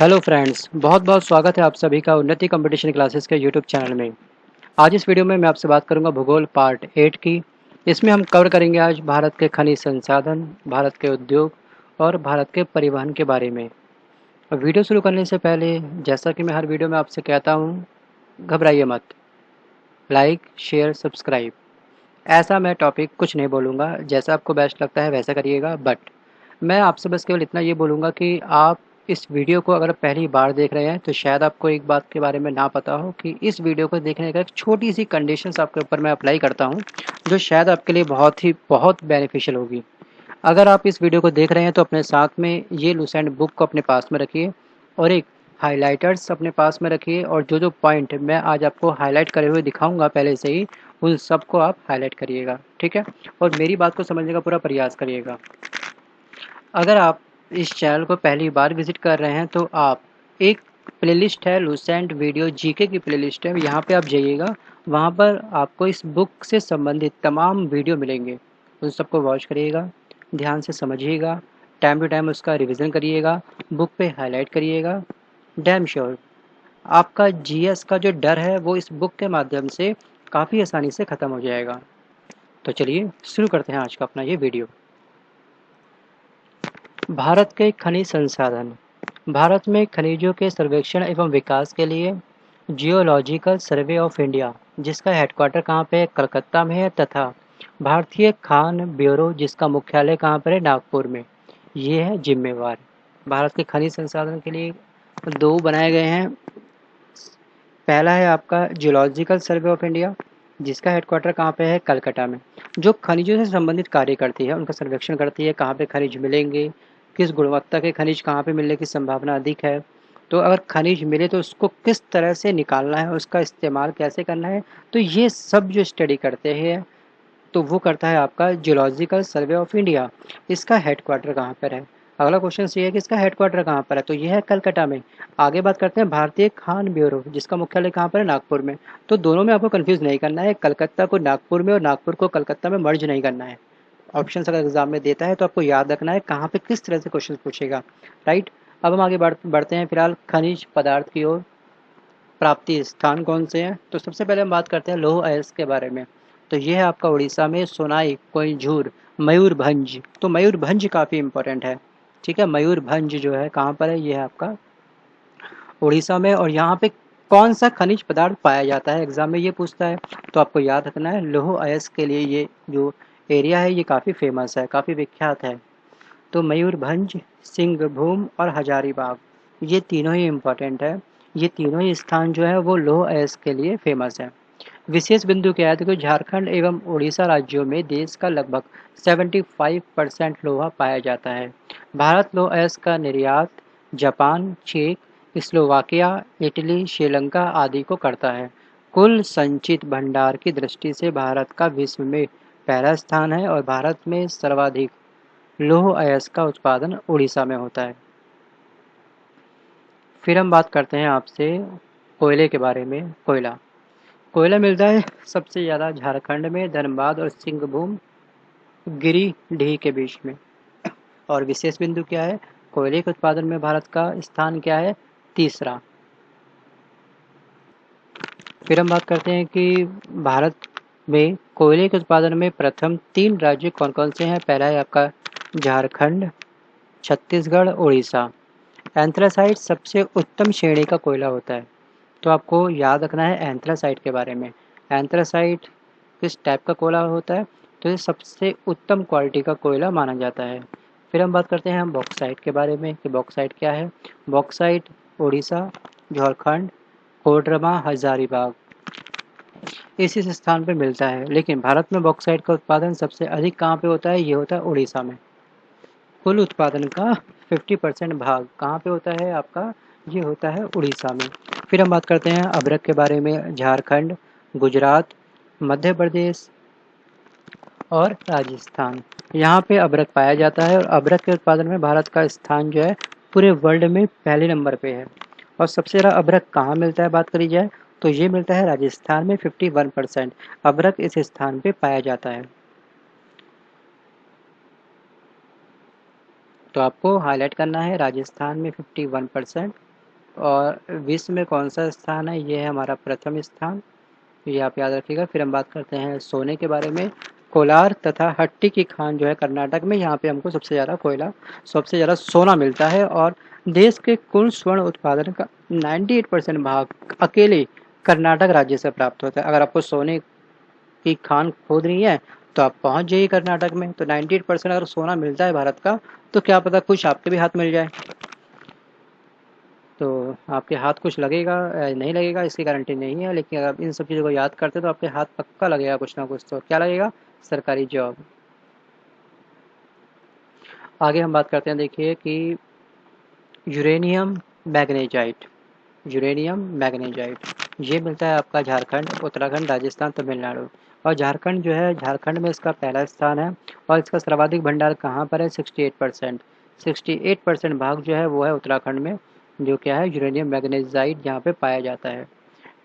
Hello friends, बहुत बहुत स्वागत है आप सभी का उन्नति कंपटीशन क्लासेस के यूट्यूब चैनल में। आज इस वीडियो में मैं आपसे बात करूंगा भूगोल पार्ट 8 की। इसमें हम कवर करेंगे आज भारत के खनिज संसाधन, भारत के उद्योग और भारत के परिवहन के बारे में। और वीडियो शुरू करने से पहले, जैसा कि मैं हर वीडियो में आपसे कहता हूँ, घबराइए मत। लाइक, शेयर, सब्सक्राइब, ऐसा मैं टॉपिक कुछ नहीं बोलूँगा, जैसा आपको बेस्ट लगता है वैसा करिएगा। बट मैं आपसे बस केवल इतना ये बोलूँगा कि आप इस वीडियो को अगर पहली बार देख रहे हैं तो शायद आपको एक बात के बारे में ना पता हो कि इस वीडियो को देखने का एक छोटी सी कंडीशंस आपके ऊपर मैं अप्लाई करता हूँ, जो शायद आपके लिए बहुत बेनिफिशियल होगी। अगर आप इस वीडियो को देख रहे हैं तो अपने साथ में ये लूसेंट बुक को अपने पास में रखिए और एक हाइलाइटर्स अपने पास में रखिए, और जो जो पॉइंट मैं आज आपको हाईलाइट करे हुए दिखाऊंगा पहले से ही, उन सबको आप हाईलाइट करिएगा, ठीक है। और मेरी बात को समझने का पूरा प्रयास करिएगा। अगर आप इस चैनल को पहली बार विजिट कर रहे हैं तो आप एक प्लेलिस्ट है लूसेंट वीडियो जीके की प्लेलिस्ट है, यहाँ पे आप जाइएगा। वहाँ पर आपको इस बुक से संबंधित तमाम वीडियो मिलेंगे, उन सबको वॉच करिएगा, ध्यान से समझिएगा, टाइम टू टाइम उसका रिवीजन करिएगा, बुक पे हाईलाइट करिएगा। डैम श्योर आपका जीएस का जो डर है वो इस बुक के माध्यम से काफ़ी आसानी से ख़त्म हो जाएगा। तो चलिए शुरू करते हैं आज का अपना ये वीडियो। भारत के खनिज संसाधन। भारत में खनिजों के सर्वेक्षण एवं विकास के लिए जियोलॉजिकल सर्वे ऑफ इंडिया, जिसका हेडक्वार्टर कहाँ पे है, कलकत्ता में है, तथा भारतीय खान ब्यूरो, जिसका मुख्यालय कहाँ पर है, नागपुर में, ये है जिम्मेवार। भारत के खनिज संसाधन के लिए दो बनाए गए हैं। पहला है आपका जियोलॉजिकल सर्वे ऑफ इंडिया, जिसका हेडक्वार्टर कहाँ पे है, कलकत्ता में, जो खनिजों से संबंधित कार्य करती है, उनका सर्वेक्षण करती है, कहाँ पे खनिज मिलेंगे, किस गुणवत्ता के खनिज कहाँ पे मिलने की संभावना अधिक है, तो अगर खनिज मिले तो उसको किस तरह से निकालना है, उसका इस्तेमाल कैसे करना है, तो ये सब जो स्टडी करते हैं तो वो करता है आपका जियोलॉजिकल सर्वे ऑफ इंडिया। इसका हेडक्वार्टर कहाँ पर है। अगला क्वेश्चन ये है कि इसका हेडक्वार्टर कहाँ पर है, तो ये है कलकत्ता में। आगे बात करते हैं भारतीय खान ब्यूरो, जिसका मुख्यालय कहाँ पर है, नागपुर में। तो दोनों में आपको कंफ्यूज नहीं करना है, कलकत्ता को नागपुर में और नागपुर को कलकत्ता में मर्ज नहीं करना है। ऑप्शन अगर एग्जाम में देता है तो आपको याद रखना है कहाँ पे किस तरह से क्वेश्चन पूछेगा, राइट। अब हम आगे बढ़ते हैं फिलहाल खनिज पदार्थ की ओर। प्राप्ति स्थान कौन से हैं, तो सबसे पहले हम बात करते हैं लौह अयस्क के बारे में। तो ये है आपका उड़ीसा में सोनाई, कोइंझूर, मयूरभंज। तो मयूरभंज काफ़ी इंपॉर्टेंट है, ठीक है। मयूरभंज जो है कहाँ पर है, ये है आपका उड़ीसा में। और यहाँ पे कौन सा खनिज पदार्थ पाया जाता है, एग्जाम में ये पूछता है, तो आपको याद रखना है लौह अयस्क के लिए ये जो एरिया है ये काफ़ी फेमस है, काफ़ी विख्यात है। तो मयूरभंज, सिंहभूम और हजारीबाग, ये तीनों ही इम्पोर्टेंट है। ये तीनों ही स्थान जो है वो लौह अयस्क के लिए फेमस है। विशेष बिंदु क्या है, देखो झारखंड एवं उड़ीसा राज्यों में देश का लगभग 75% लोहा पाया जाता है। भारत लौह अयस्क का निर्यात जापान, चेक, स्लोवाकिया, इटली, श्रीलंका आदि को करता है। कुल संचित भंडार की दृष्टि से भारत का विश्व में पहला स्थान है और भारत में सर्वाधिक लौह अयस्क का उत्पादन उड़ीसा में होता है। फिर हम बात करते हैं आपसे कोयले के बारे में। कोयला कोयला मिलता है सबसे ज़्यादा झारखंड में, धनबाद और सिंहभूम, गिरिडीह के बीच में। और विशेष बिंदु क्या है, कोयले के उत्पादन में भारत का स्थान क्या है, तीसरा। फिर हम बात करते हैं कि भारत में कोयले के उत्पादन में प्रथम तीन राज्य कौन कौन से हैं। पहला है आपका झारखंड, छत्तीसगढ़, उड़ीसा। एंथ्रासाइट सबसे उत्तम श्रेणी का कोयला होता है, तो आपको याद रखना है एंथ्रासाइट के बारे में। एंथ्रासाइट किस टाइप का कोयला होता है, तो ये सबसे उत्तम क्वालिटी का कोयला माना जाता है। फिर हम बात करते हैं हम बॉक्साइट के बारे में कि बॉक्साइट क्या है। बॉक्साइट उड़ीसा, झारखंड, कोडरमा, हजारीबाग, इस स्थान पे मिलता है। लेकिन भारत में बॉक्साइट का उत्पादन सबसे अधिक कहाँ पे होता है, ये होता है उड़ीसा में। कुल उत्पादन का 50% भाग कहाँ पे होता है आपका, ये होता है उड़ीसा में। फिर हम बात करते हैं अभ्रक के बारे में। झारखंड, गुजरात, मध्य प्रदेश और राजस्थान, यहाँ पे अभ्रक पाया जाता है। और अभ्रक के उत्पादन में भारत का स्थान जो है पूरे वर्ल्ड में पहले नंबर पे है। और सबसे ज़्यादा अभ्रक कहाँ मिलता है बात करी जाए, तो ये मिलता है राजस्थान में। 51% अभ्रक इस स्थान पे पाया जाता है। तो आपको हाईलाइट करना है राजस्थान में 51%। और विश्व में कौन सा स्थान है, ये है हमारा प्रथम स्थान, ये आप याद रखिएगा। फिर हम बात करते हैं सोने के बारे में। कोलार तथा हट्टी की खान जो है कर्नाटक में, यहाँ पे हमको सबसे ज़्यादा कोयला, सबसे ज़्यादा सोना मिलता है। और देश के कुल स्वर्ण उत्पादन का 98% भाग अकेले कर्नाटक राज्य से प्राप्त होता है। अगर आपको सोने की खान खोद रही है तो आप पहुंच जाइए कर्नाटक में। तो 98% अगर सोना मिलता है भारत का, तो क्या पता कुछ आपके भी हाथ मिल जाए। तो आपके हाथ कुछ लगेगा नहीं लगेगा इसकी गारंटी नहीं है, लेकिन अगर आप इन सब चीज़ों को याद करते हैं तो आपके हाथ पक्का लगेगा कुछ ना कुछ। तो क्या लगेगा? सरकारी जॉब। आगे हम बात करते हैं, देखिए कि यूरेनियम मैग्नेजाइट, यूरेनियम मैग्नेजाइट ये मिलता है आपका झारखंड, उत्तराखंड, राजस्थान, तमिलनाडु। और झारखंड जो है, झारखंड में इसका पहला स्थान है। और इसका सर्वाधिक भंडार कहाँ पर है? 68%। 68% भाग जो है वो है उत्तराखंड में, जो क्या है यूरेनियम मैग्नेजाइट यहाँ पे पाया जाता है।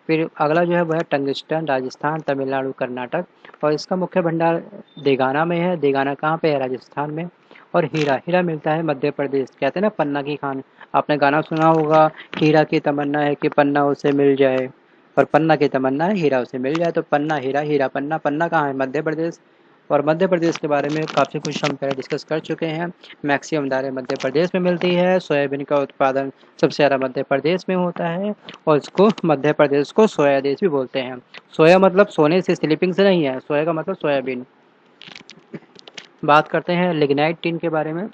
फिर अगला जो है वह है टंगस्टन, राजस्थान, तमिलनाडु, कर्नाटक। और इसका मुख्य भंडार देगाना में है। देगाना कहाँ पे है? राजस्थान में। और हीरा, हीरा मिलता है मध्य प्रदेश। कहते हैं ना पन्ना की खान, आपने गाना सुना होगा, हीरा की तमन्ना है कि पन्ना उसे मिल जाए, और पन्ना की तमन्ना है हीरा उसे मिल जाए। तो पन्ना हीरा, हीरा पन्ना। पन्ना कहाँ है? मध्य प्रदेश। और मध्य प्रदेश के बारे में काफ़ी कुछ हम पहले डिस्कस कर चुके हैं। मैक्सिमम दालें मध्य प्रदेश में मिलती है। सोयाबीन का उत्पादन सबसे ज़्यादा मध्य प्रदेश में होता है। और इसको मध्य प्रदेश को सोया देश भी बोलते हैं। सोया मतलब सोने से, स्लीपिंग से नहीं है, सोया का मतलब सोयाबीन। बात करते हैं लिग्नाइट टिन के बारे में।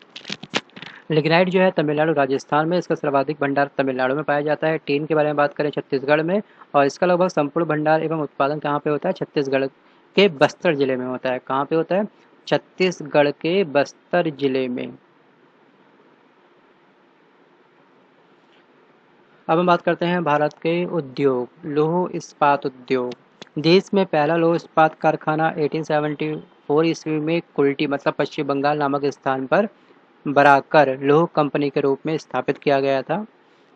लिग्नाइट जो है तमिलनाडु, राजस्थान में इसका सर्वाधिक भंडार तमिलनाडु में पाया जाता है। टीन के बारे में बात करें छत्तीसगढ़ में, और इसका लगभग संपूर्ण भंडार एवं उत्पादन कहाँ पे होता है? छत्तीसगढ़ के बस्तर जिले में होता है। कहाँ पे होता है? छत्तीसगढ़ के बस्तर जिले में। अब हम बात करते हैं भारत के उद्योग, लौह इस्पात उद्योग। देश में पहला लौह इस्पात कारखाना 1874 ईस्वी में कुल्टी मतलब पश्चिम बंगाल नामक स्थान पर बराकर लौह कंपनी के रूप में स्थापित किया गया था।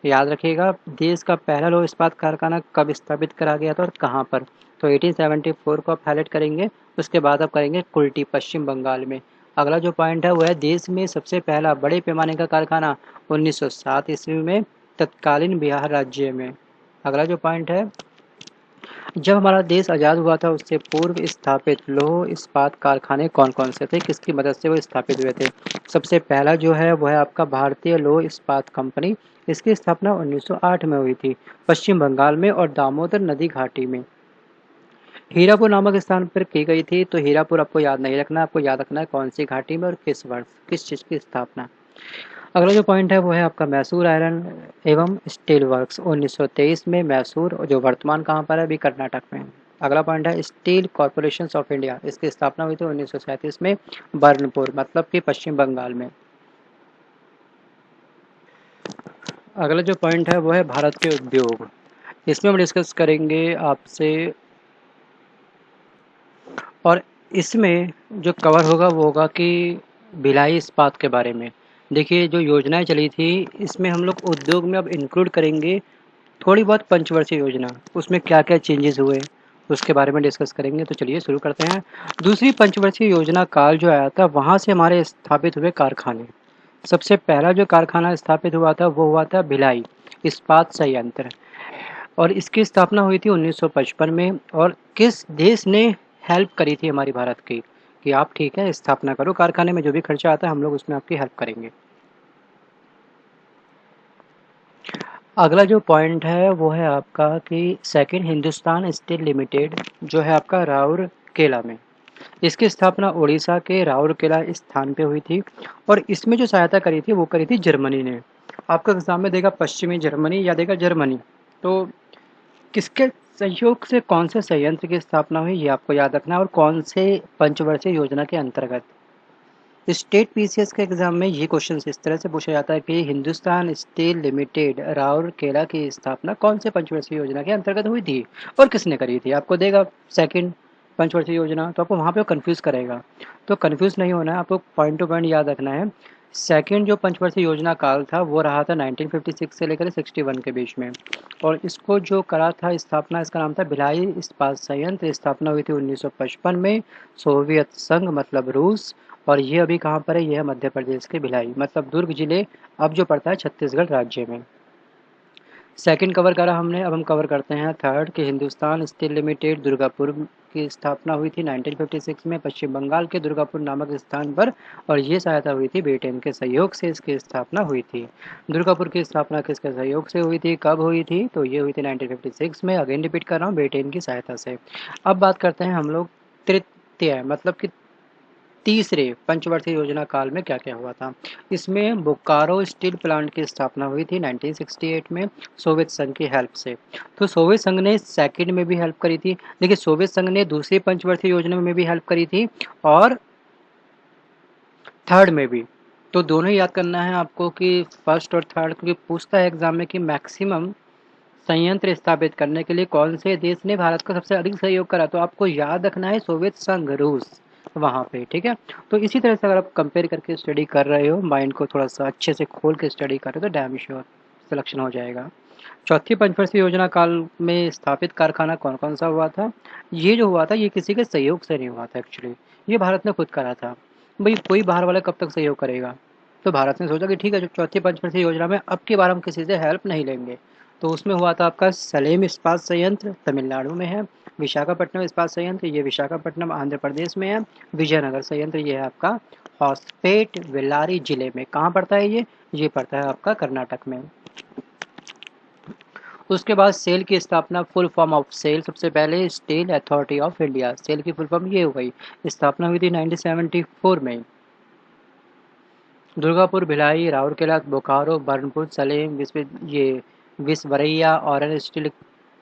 याद रखिएगा, देश का पहला लौह इस्पात कारखाना कब स्थापित करा गया था और कहाँ पर? तो 1874 को आप हाईलाइट करेंगे, उसके बाद आप करेंगे कुल्टी, पश्चिम बंगाल में। अगला जो पॉइंट है वो है देश में सबसे पहला बड़े पैमाने का कारखाना 1907 ईस्वी में तत्कालीन बिहार राज्य में। अगला जो पॉइंट है, जब हमारा देश आज़ाद हुआ था उससे पूर्व स्थापित लौह इस्पात कारखाने कौन कौन से थे, किसकी मदद से वो स्थापित हुए थे? सबसे पहला जो है वो है आपका भारतीय लौह इस्पात कंपनी। इसकी स्थापना 1908 में हुई थी, पश्चिम बंगाल में और दामोदर नदी घाटी में। हीरापुर नामक स्थान पर की गई थी। तो हीरापुर आपको याद नहीं रखना, आपको याद रखना है कौन सी घाटी में और किस वर्ष, किस चीज़ की स्थापना। अगला जो पॉइंट है वो है आपका मैसूर आयरन एवं स्टील वर्क्स 1923 में। मैसूर जो वर्तमान कहाँ पर है? अभी कर्नाटक में। अगला पॉइंट है स्टील कॉरपोरेशन ऑफ इंडिया। इसकी स्थापना हुई थी 1937 में, बर्नपुर मतलब कि पश्चिम बंगाल में। अगला जो पॉइंट है वो है भारत के उद्योग। इसमें हम डिस्कस करेंगे आपसे, और इसमें जो कवर होगा वो होगा कि भिलाई इस्पात के बारे में। देखिए जो योजनाएं चली थी इसमें हम लोग उद्योग में अब इंक्लूड करेंगे थोड़ी बहुत पंचवर्षीय योजना, उसमें क्या क्या चेंजेस हुए उसके बारे में डिस्कस करेंगे। तो चलिए शुरू करते हैं। दूसरी पंचवर्षीय योजना काल जो आया था वहाँ से हमारे स्थापित हुए कारखाने। सबसे पहला जो कारखाना स्थापित हुआ था वो हुआ था भिलाई इस्पात संयंत्र, और इसकी स्थापना हुई थी 1955 में। और किस देश ने हेल्प करी थी हमारी भारत की, कि आप ठीक है स्थापना करो कारखाने में, जो भी खर्चा आता है हम लोग उसमें आपकी हेल्प करेंगे। अगला जो पॉइंट है वो है आपका कि सेकंड हिंदुस्तान स्टील लिमिटेड जो है आपका राउरकेला में। इसकी स्थापना उड़ीसा के राउरकेला स्थान पे हुई थी। और इसमें जो सहायता करी थी वो करी थी जर्मनी ने। आपका एग्जाम में देगा पश्चिमी जर्मनी या देगा जर्मनी, तो किसके सहयोग से कौन से संयंत्र की स्थापना हुई ये आपको याद रखना है, और कौन से पंचवर्षीय योजना के अंतर्गत। स्टेट पीसीएस के एग्जाम में ये क्वेश्चन इस तरह से पूछा जाता है कि हिंदुस्तान स्टील लिमिटेड राउरकेला की स्थापना कौन से पंचवर्षीय योजना के अंतर्गत हुई थी और किसने करी थी। आपको देगा सेकंड पंचवर्षीय योजना, तो आपको वहाँ पे कंफ्यूज करेगा। तो कंफ्यूज नहीं होना है, आपको पॉइंट टू पॉइंट याद रखना है। सेकंड जो पंचवर्षीय योजना काल था वो रहा था 1956 से लेकर 61 के बीच में। और इसको जो करा था स्थापना, इसका नाम था भिलाई इस्पात संयंत्र। स्थापना हुई थी 1955 में, सोवियत संघ मतलब रूस। और ये अभी कहाँ पर है? यह मध्य प्रदेश के भिलाई मतलब दुर्ग जिले, अब जो पड़ता है छत्तीसगढ़ राज्य में। सेकंड कवर करा हमने, अब हम कवर करते हैं थर्ड कि हिंदुस्तान स्टील लिमिटेड दुर्गापुर की स्थापना हुई थी 1956 में पश्चिम बंगाल के दुर्गापुर नामक स्थान पर, और ये सहायता हुई थी ब्रिटेन के सहयोग से इसकी स्थापना हुई थी। दुर्गापुर की स्थापना किसके सहयोग से हुई थी, कब हुई थी, तो ये हुई थी 1956 में। अगेन रिपीट कर रहा हूँ, ब्रिटेन की सहायता से। अब बात करते हैं हम लोग तृतीय मतलब कि तीसरे पंचवर्षीय योजना काल में क्या क्या हुआ था। इसमें बोकारो स्टील प्लांट की स्थापना हुई थी 1968 में सोवियत संघ की हेल्प से। तो सोवियत संघ ने सेकंड में भी हेल्प करी थी। देखिए, सोवियत संघ ने दूसरी पंचवर्षीय योजना में भी हेल्प करी थी और थर्ड में भी। तो दोनों ही याद करना है आपको कि फर्स्ट और थर्ड, क्योंकि पूछता है एग्जाम में कि मैक्सिमम संयंत्र स्थापित करने के लिए कौन से देश ने भारत को सबसे अधिक सहयोग करा, तो आपको याद रखना है सोवियत संघ, रूस, वहाँ पे। ठीक है, तो इसी तरह से अगर आप कंपेयर करके स्टडी कर रहे हो, माइंड को थोड़ा सा अच्छे से खोल के स्टडी कर रहे हो, तो डैम श्योर सिलेक्शन हो जाएगा। चौथी पंचवर्षीय योजना काल में स्थापित कारखाना कौन कौन सा हुआ था। ये जो हुआ था ये किसी के सहयोग से नहीं हुआ था एक्चुअली, ये भारत ने खुद करा था। भाई कोई बाहर वाला कब तक सहयोग करेगा, तो भारत ने सोचा कि ठीक है, जो चौथी पंचवर्षीय योजना में अब की बार हम किसी से हेल्प नहीं लेंगे। तो उसमें हुआ था आपका सलेम इस्पात संयंत्र, तमिलनाडु में है। विशाखापट्टनम इस्पात संयंत्र, ये विशाखापट्टनम आंध्र प्रदेश में है। विजयनगर संयंत्र, ये है आपका हॉस्पेट बेल्लारी जिले में। कहाँ पड़ता है ये पड़ता है आपका कर्नाटक में। उसके बाद सेल की स्थापना, फुल फॉर्म ऑफ सेल, सबसे पहले steel authority of India, sale की फुल फॉर्म ये हो गई। स्थापना हुई थी 1974 में। दुर्गापुर, भिलाई, राउरकेला, बोकारो, बर्नपुर, सलेम, विसवरैया और स्टील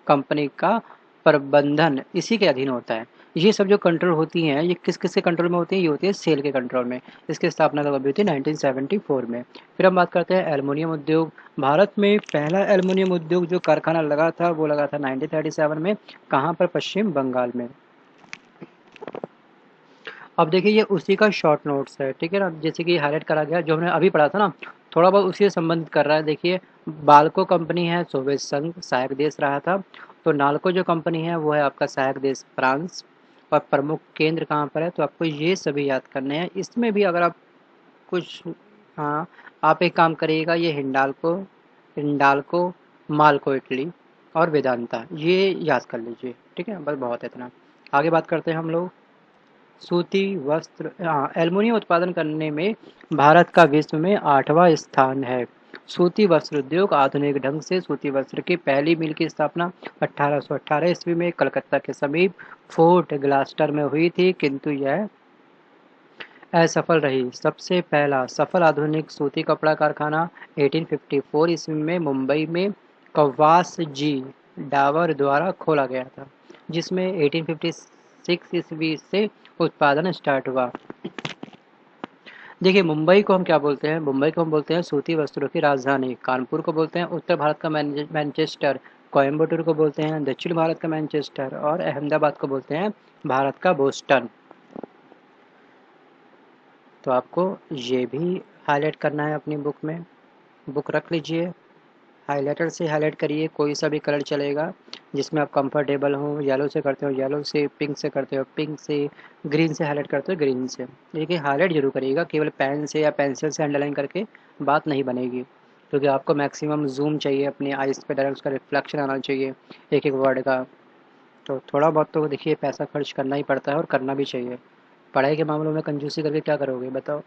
कंपनी का प्रबंधन इसी के अधीन होता है। ये सब जो कंट्रोल होती हैं, ये किस किस के कंट्रोल में होती हैं, ये होती है सेल के कंट्रोल में। इसकी स्थापना कब हुई थी, 1974 में। फिर हम बात करते हैं एल्युमिनियम उद्योग। भारत में पहला एल्युमिनियम उद्योग जो कारखाना लगा था वो लगा था 1937 में। कहाँ पर, पश्चिम बंगाल में। अब देखिए ये उसी का शॉर्ट नोट्स है, ठीक है ना, जैसे कि हाईलाइट करा गया जो हमने अभी पढ़ा था ना, थोड़ा बहुत उसी से संबंधित कर रहा है। देखिए, बाल्को कंपनी है, सोवियत संघ सहायक देश रहा था। तो नाल्को जो कंपनी है वो है आपका सहायक देश फ्रांस। और प्रमुख केंद्र कहाँ पर है, तो आपको ये सभी याद करने हैं। इसमें भी अगर आप कुछ, हाँ, आप एक काम करिएगा, ये हिंडाल्को, हिंडाल्को, माल्को इटली और वेदांता, ये याद कर लीजिए। ठीक है, बस बहुत है इतना। आगे बात करते हैं हम लोग सूती वस्त्र, हाँ, एल्युमिनियम उत्पादन करने में भारत का विश्व में 8वां स्थान है। सूती वस्त्र उद्योग, आधुनिक ढंग से सूती वस्त्र की पहली मिल की स्थापना 1818 ईस्वी में कलकत्ता के समीप फोर्ट ग्लास्टर में हुई थी, किंतु यह असफल रही। सबसे पहला सफल आधुनिक सूती कपड़ा कारखाना 1854 ईस्वी में मुंबई में कवास जी डावर द्वारा खोला गया था, जिसमें 1856 ईस्वी से उत्पादन स्टार्ट हुआ। देखिए, मुंबई को हम क्या बोलते हैं, मुंबई को हम बोलते हैं सूती वस्त्रों की राजधानी। कानपुर को बोलते हैं उत्तर भारत का मैनचेस्टर। कोयम्बटूर को बोलते हैं दक्षिण भारत का मैनचेस्टर। और अहमदाबाद को बोलते हैं भारत का बोस्टन। तो आपको ये भी हाईलाइट करना है अपनी बुक में, बुक रख लीजिए, हाइलाइटर से हाईलाइट करिए, कोई सा भी कलर चलेगा जिसमें आप कंफर्टेबल हो। येलो से करते हो येलो से, पिंक से करते हो पिंक से, ग्रीन से हाईलाइट करते हो ग्रीन से। देखिए, हाईलाइट जरूर करिएगा, केवल पेन से या पेंसिल से अंडरलाइन करके बात नहीं बनेगी, क्योंकि आपको मैक्सिमम जूम चाहिए अपनी आइज़ पे, डायरेक्ट उसका रिफ्लेक्शन आना चाहिए एक एक वर्ड का। तो थोड़ा बहुत तो देखिए पैसा खर्च करना ही पड़ता है और करना भी चाहिए। पढ़ाई के मामलों में कंजूसी करके क्या करोगे बताओ।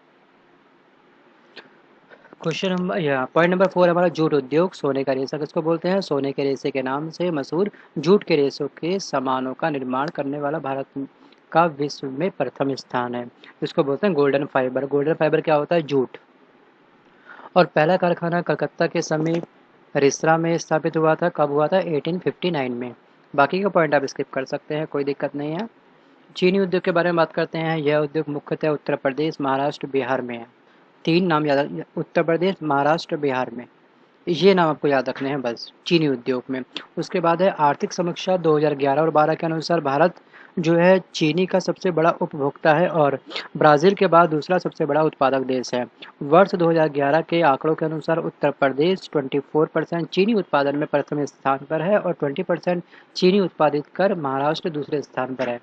क्वेश्चन नंबर या पॉइंट नंबर 4 हमारा जूट उद्योग। सोने का रेशा किसको बोलते हैं, सोने के रेशे के नाम से मशहूर जूट के रेशों के सामानों का निर्माण करने वाला भारत का विश्व में प्रथम स्थान है। इसको बोलते हैं गोल्डन फाइबर। गोल्डन फाइबर क्या होता है, जूट। और पहला कारखाना कलकत्ता के समीप रिसरा में स्थापित हुआ था। कब हुआ था, 1859 में। बाकी का पॉइंट आप स्किप कर सकते हैं, कोई दिक्कत नहीं है। चीनी उद्योग के बारे में बात करते हैं। यह उद्योग मुख्यतः उत्तर प्रदेश, महाराष्ट्र, बिहार में है। तीन नाम याद, उत्तर प्रदेश, महाराष्ट्र, बिहार में, ये नाम आपको याद रखने हैं बस चीनी उद्योग में। उसके बाद है आर्थिक समीक्षा 2011 और 12 के अनुसार भारत जो है चीनी का सबसे बड़ा उपभोक्ता है और ब्राज़ील के बाद दूसरा सबसे बड़ा उत्पादक देश है। वर्ष 2011 के आंकड़ों के अनुसार उत्तर प्रदेश 24% चीनी उत्पादन में प्रथम स्थान पर है और 20% चीनी उत्पादित कर महाराष्ट्र दूसरे स्थान पर है।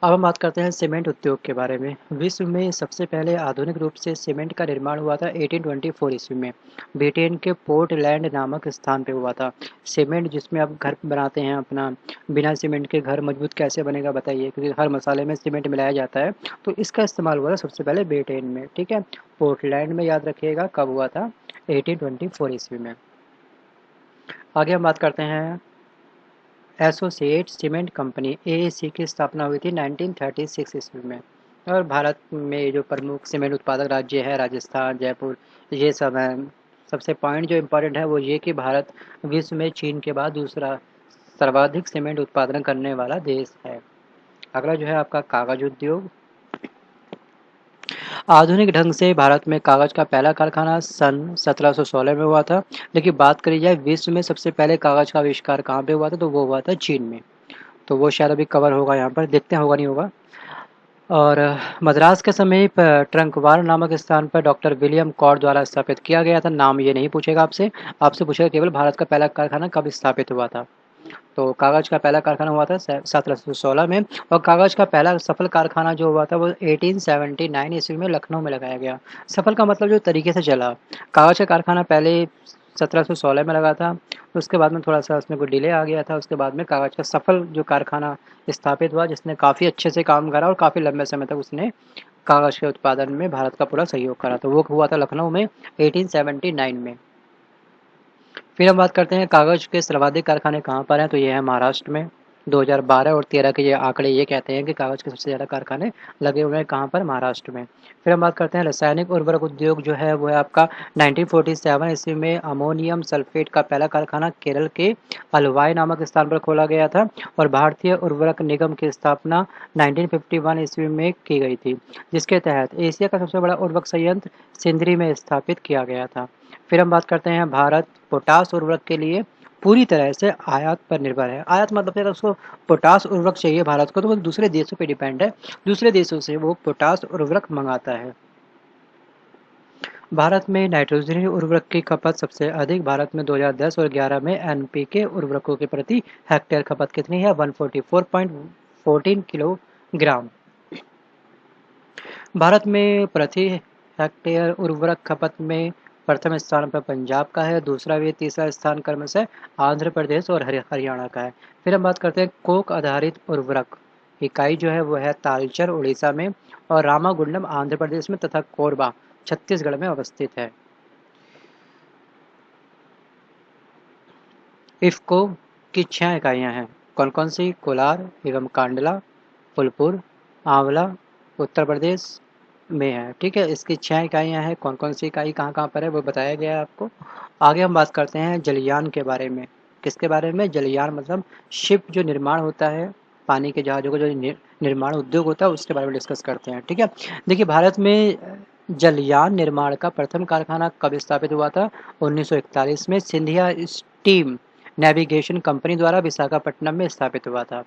अब हम बात करते हैं सीमेंट उद्योग के बारे में। विश्व में सबसे पहले आधुनिक रूप से सीमेंट का निर्माण हुआ था 1824 ईस्वी में ब्रिटेन के पोर्टलैंड नामक स्थान पे हुआ था। सीमेंट जिसमें आप घर बनाते हैं अपना, बिना सीमेंट के घर मजबूत कैसे बनेगा बताइए, क्योंकि हर मसाले में सीमेंट मिलाया जाता है। तो इसका इस्तेमाल हुआ था सबसे पहले ब्रिटेन में, ठीक है। पोर्टलैंड में याद रखिएगा कब हुआ था, 1824 ईस्वी में। आगे हम बात करते हैं एसोसिएट सीमेंट कंपनी एएसी की स्थापना हुई थी 1936 ईस्वी में। और भारत में जो प्रमुख सीमेंट उत्पादक राज्य है राजस्थान, जयपुर, ये सब हैं। सबसे पॉइंट जो इम्पोर्टेंट है वो ये कि भारत विश्व में चीन के बाद दूसरा सर्वाधिक सीमेंट उत्पादन करने वाला देश है। अगला जो है आपका कागज उद्योग। आधुनिक ढंग से भारत में कागज का पहला कारखाना सन 1716 में हुआ था। लेकिन बात करी जाए विश्व में सबसे पहले कागज का आविष्कार कहाँ पे हुआ था, तो वो हुआ था चीन में। तो वो शायद अभी कवर होगा, यहाँ पर देखते हैं होगा नहीं होगा। और मद्रास के समीप ट्रंकवाल नामक स्थान पर डॉक्टर विलियम कॉर्ड द्वारा स्थापित किया गया था। नाम ये नहीं पूछेगा आपसे, आपसे पूछेगा केवल भारत का पहला कारखाना कब स्थापित हुआ था। तो कागज़ का पहला कारखाना हुआ था 1716 में। और कागज़ का पहला सफल कारखाना जो हुआ था वो 1879 ईस्वी में लखनऊ में लगाया गया। सफल का मतलब जो तरीके से चला। कागज़ का कारखाना पहले 1716 में लगा था, उसके बाद में थोड़ा-सा उसमें कोई डिले आ गया था। उसके बाद में कागज़ का सफल जो कारखाना स्थापित हुआ, जिसने काफ़ी अच्छे से काम करा और काफ़ी लंबे समय तक उसने कागज़ के उत्पादन में भारत का पूरा सहयोग करा। तो वो हुआ था लखनऊ में 1879 में। फिर हम बात करते हैं कागज़ के सर्वाधिक कारखाने कहाँ पर हैं, तो ये है महाराष्ट्र में। 2012 और 13 के ये आंकड़े ये कहते हैं कि कागज़ के सबसे ज़्यादा कारखाने लगे हुए हैं कहाँ पर, महाराष्ट्र में। फिर हम बात करते हैं रासायनिक उर्वरक उद्योग जो है वो है आपका 1947 ईस्वी में अमोनियम सल्फेट का पहला कारखाना केरल के अलवाई नामक स्थान पर खोला गया था। और भारतीय उर्वरक निगम की स्थापना 1951 ईस्वी में की गई थी, जिसके तहत एशिया का सबसे बड़ा उर्वरक संयंत्र सिंदरी में स्थापित किया गया था। फिर हम बात करते हैं भारत पोटास उर्वरक के लिए पूरी तरह से आयात पर निर्भर है। आयात मतलब कि अगर उसको पोटास उर्वरक चाहिए भारत को, तो वो दूसरे देशों पे डिपेंड है। दूसरे देशों से वो पोटास उर्वरक मंगाता है। भारत में नाइट्रोजन उर्वरक की खपत सबसे अधिक भारत में 2010 और 11 में एनपीके उर्वरकों के प्रति हेक्टेयर खपत कितनी है, 144.14 किलोग्राम। भारत में प्रति हेक्टेयर उर्वरक खपत में प्रथम स्थान पर पंजाब का है, दूसरा व तीसरा स्थान क्रमशः आंध्र प्रदेश और हरियाणा का है। फिर हम बात करते हैं कोक आधारित उर्वरक इकाई जो है वो है तालचर उड़ीसा में और रामागुंडम आंध्र प्रदेश में तथा कोरबा छत्तीसगढ़ में अवस्थित है। इफ़को की 6 इकाइयाँ हैं। कौन कौन सी, कोलार एवं कांडला, फूलपुर, आंवला उत्तर प्रदेश में है, ठीक है। इसकी 6 इकाइयाँ हैं। कौन कौन सी इकाई कहाँ कहाँ पर है वो बताया गया है आपको। आगे हम बात करते हैं जलयान के बारे में। किसके बारे में, जलयान मतलब शिप जो निर्माण होता है, पानी के जहाज़ों का जो निर्माण उद्योग होता है उसके बारे में डिस्कस करते हैं, ठीक है। देखिए भारत में जलयान निर्माण का प्रथम कारखाना कब स्थापित हुआ था, 1941 में सिंधिया स्टीम नेविगेशन कंपनी द्वारा विशाखापट्टनम में स्थापित हुआ था।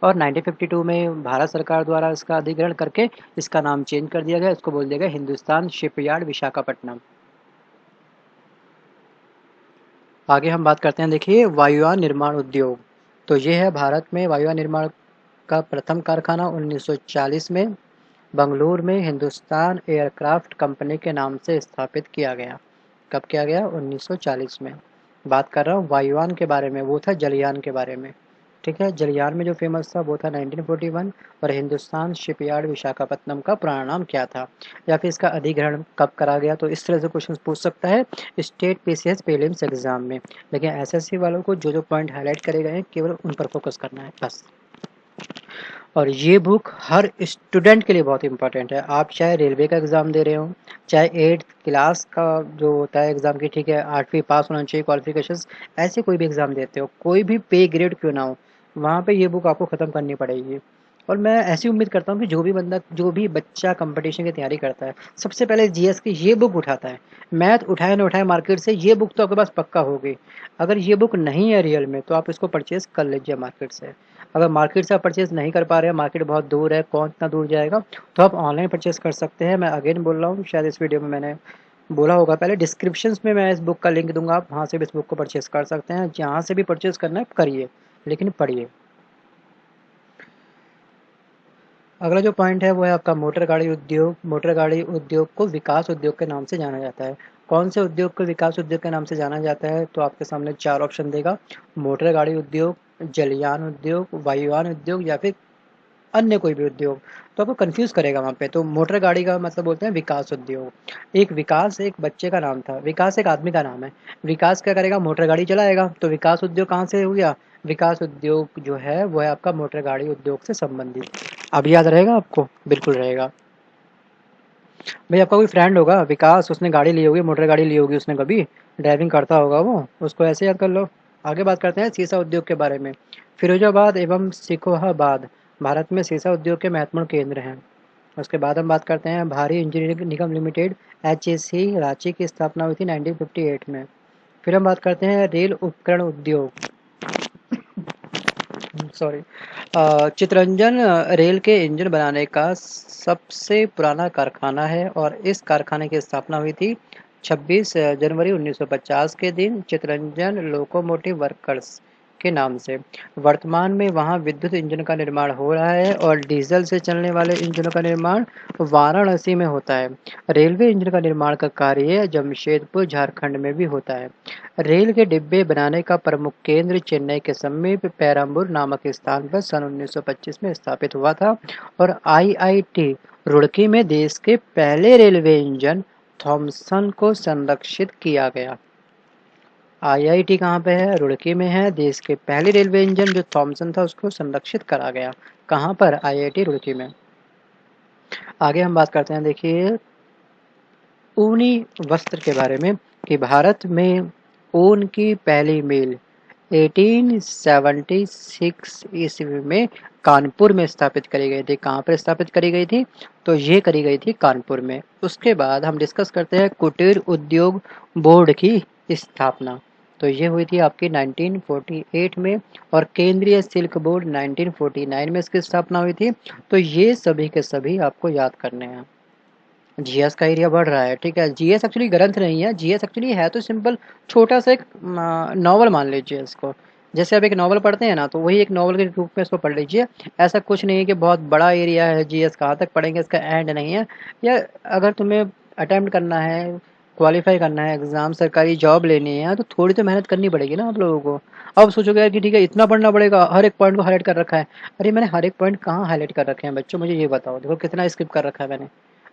और 1952 में भारत सरकार द्वारा इसका अधिग्रहण करके इसका नाम चेंज कर दिया गया, इसको बोल दिया गया हिंदुस्तान शिपयार्ड विशाखापट्टनम। आगे हम बात करते हैं, देखिए वायुयान निर्माण उद्योग। तो ये है भारत में वायुयान निर्माण का प्रथम कारखाना 1940 में बंगलुरु में हिंदुस्तान एयरक्राफ्ट कंपनी के नाम से स्थापित किया गया। कब किया गया, 1940 में। बात कर रहा हूँ वायुयान के बारे में, वो था जलयान के बारे में, ठीक है। जलयान में जो फेमस था वो था 1941। और हिंदुस्तान शिपयार्ड विशाखापट्टनम का पुराना नाम क्या था, या फिर इसका अधिग्रहण कब करा गया। तो इस तरह से क्वेश्चन पूछ सकता है स्टेट पीसीएस प्रीलिम्स एग्जाम में। लेकिन एसएससी वालों को जो जो पॉइंट हाईलाइट करे गए हैं केवल उन पर फोकस करना है बस। और ये बुक हर स्टूडेंट के लिए बहुत इंपॉर्टेंट है। आप चाहे रेलवे का एग्ज़ाम दे रहे हो, चाहे 8th क्लास का जो होता है एग्ज़ाम की, ठीक है, 8वीं पास होना चाहिए क्वालिफिकेशंस, ऐसे कोई भी एग्ज़ाम देते हो, कोई भी पे ग्रेड क्यों ना हो, वहाँ पे ये बुक आपको ख़त्म करनी पड़ेगी। और मैं ऐसी उम्मीद करता हूँ कि जो भी बच्चा कंपटीशन की तैयारी करता है, सबसे पहले जीएस की ये बुक उठाता है। मैथ उठाए ना उठाए मार्केट से, ये बुक तो आपके पास पक्का होगी। अगर ये बुक नहीं है रियल में तो आप इसको परचेज़ कर लीजिए मार्केट से। अगर मार्केट से आप परचेज़ नहीं कर पा रहे हैं, मार्केट बहुत दूर है, कौन इतना दूर जाएगा, तो आप ऑनलाइन परचेज़ कर सकते हैं। मैं अगेन बोल रहा हूँ, शायद इस वीडियो में मैंने बोला होगा पहले, डिस्क्रिप्शंस में मैं इस बुक का लिंक दूंगा, आप वहाँ से भी इस बुक को परचेज़ कर सकते हैं। जहाँ से भी परचेज़ करना है करिए, लेकिन पढ़िए। अगला जो पॉइंट है वो है आपका मोटर गाड़ी उद्योग। मोटर गाड़ी उद्योग को विकास उद्योग के नाम से जाना जाता है। कौन से उद्योग को विकास उद्योग के नाम से जाना जाता है? तो आपके सामने 4 ऑप्शन देगा। मोटर गाड़ी उद्योग, जलयान उद्योग, वायुयान उद्योग या फिर अन्य कोई भी उद्योग। तो आपको कंफ्यूज करेगा वहाँ पे। तो मोटर गाड़ी का मतलब बोलते हैं विकास उद्योग। एक विकास एक बच्चे का नाम था, विकास एक आदमी का नाम है। विकास क्या करेगा? मोटर गाड़ी चलाएगा। तो विकास उद्योग कहाँ से हो गया? विकास उद्योग जो है वो है आपका मोटर गाड़ी उद्योग से संबंधित। अब याद रहेगा आपको? बिल्कुल रहेगा। भाई आपका कोई फ्रेंड होगा विकास, उसने गाड़ी ली होगी, मोटर गाड़ी ली होगी उसने, कभी ड्राइविंग करता होगा वो, उसको ऐसे याद कर लो। आगे बात करते हैं सीसा उद्योग के बारे में। फिरोजाबाद एवं सिकोहाबाद भारत में सीसा उद्योग के महत्वपूर्ण केंद्र हैं। उसके बाद हम बात करते हैं भारी इंजीनियरिंग निगम लिमिटेड, एचएसी, रांची की स्थापना हुई थी 1958 में। फिर हम बात करते हैं रेल उपकरण उद्योग। सॉरी। चितरंजन रेल के इंजन बनाने का सबसे पुराना कारखाना है और इस कारखाने की स्थापना हुई थी 26 जनवरी 1950 के दिन चितरंजन लोकोमोटिव वर्कर्स के नाम से। वर्तमान में वहाँ विद्युत इंजन का निर्माण हो रहा है और डीजल से चलने वाले इंजनों का निर्माण वाराणसी में होता है। रेलवे इंजन का निर्माण का कार्य जमशेदपुर झारखंड में भी होता है। रेल के डिब्बे बनाने का प्रमुख केंद्र चेन्नई के समीप पेरम्बूर नामक स्थान पर सन 1925 में स्थापित हुआ था और आईआईटी रुड़की में देश के पहले रेलवे इंजन थॉमसन को संरक्षित किया गया। आईआईटी कहाँ पे है? रुड़की में है। देश के पहले रेलवे इंजन जो थॉमसन था उसको संरक्षित करा गया। कहाँ पर? आईआईटी रुड़की में। आगे हम बात करते हैं, देखिए ऊनी वस्त्र के बारे में कि भारत में ऊन की पहली मिल 1876 ईस्वी में कानपुर में स्थापित करी गई थी। कहाँ पर स्थापित करी गई थी? तो ये करी गई थी कानपुर में। उसके बाद हम डिस्कस करते हैं कुटीर उद्योग बोर्ड की स्थापना। तो ये हुई थी आपकी 1948 में और केंद्रीय सिल्क बोर्ड 1949 में इसकी स्थापना हुई थी। तो ये सभी के सभी आपको याद करने हैं। जीएस का एरिया बढ़ रहा है, ठीक है। जीएस एक्चुअली ग्रंथ नहीं है, जीएस एक्चुअली है तो सिंपल छोटा सा एक नॉवल मान लीजिए इसको। जैसे आप एक नॉवल पढ़ते हैं ना, तो वही एक नॉवल के रूप में इसको पढ़ लीजिए। ऐसा कुछ नहीं है कि बहुत बड़ा एरिया है, जीएस कहाँ तक पढ़ेंगे इसका एंड नहीं है। या अगर तुम्हें अटेम्प्ट करना है, क्वालिफाई करना है, एग्जाम सरकारी जॉब लेनी है, तो थोड़ी तो मेहनत करनी पड़ेगी ना आप लोगों को। अब सोचोगे यार कि ठीक है इतना पढ़ना पड़ेगा, हर एक पॉइंट को हाईलाइट कर रखा है। अरे मैंने हर एक पॉइंट कहाँ हाईलाइट कर रखे हैं बच्चों, मुझे ये बताओ। देखो कितना स्किप कर रखा है मैंने।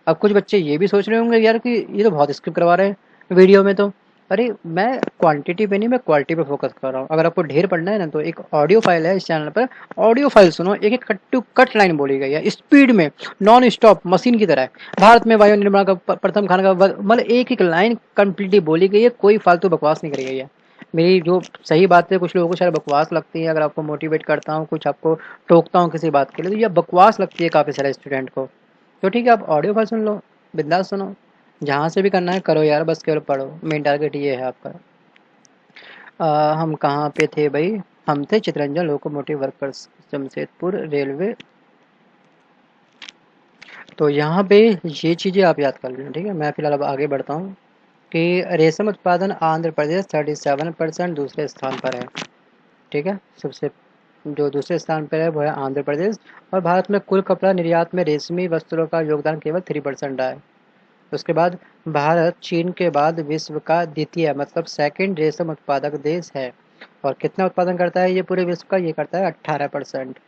अब कुछ बच्चे ये भी सोच रहे होंगे यार कि ये तो बहुत स्किप करवा रहे हैं वीडियो में। तो अरे मैं क्वांटिटी पे नहीं, मैं क्वालिटी पे फोकस कर रहा हूँ। अगर आपको ढेर पढ़ना है ना, तो एक ऑडियो फाइल है इस चैनल पर, ऑडियो फाइल सुनो। एक एक कट टू कट लाइन बोली गई है, स्पीड में, नॉन स्टॉप, मशीन की तरह। भारत में वायु निर्माण का प्रथम खान का मतलब एक एक लाइन कंप्लीटली बोली गई है, कोई फालतू बकवास नहीं करी गई है। मेरी जो सही बात है कुछ लोगों को शायद बकवास लगती है, अगर आपको मोटिवेट करता हूँ, कुछ आपको टोकता हूँ किसी बात के लिए, तो यह बकवास लगती है काफ़ी सारे स्टूडेंट को। तो ठीक है, आप ऑडियो फाइल सुन लो, बिंदास सुनो, जहाँ से भी करना है करो यार, बस केवल पढ़ो। मेन टारगेट ये है आपका। हम कहाँ पे थे भाई? हम थे Chittaranjan locomotive workers, Jamshedpur railway. तो यहाँ पे ये चीज़ें आप याद कर लेना, ठीक है। मैं फिलहाल अब आगे बढ़ता हूँ कि रेशम उत्पादन आंध्र प्रदेश 37% दूसरे स्थान पर है, ठीक है। सबसे जो दूसरे स्थान पर है वो है आंध्र प्रदेश। और भारत में कुल कपड़ा निर्यात में रेशमी वस्त्रों का योगदान केवल 3% रहा है। उसके बाद भारत चीन के बाद विश्व का द्वितीय मतलब सेकंड रेशम उत्पादक देश है। और कितना उत्पादन करता है ये पूरे विश्व का? ये करता है 18%।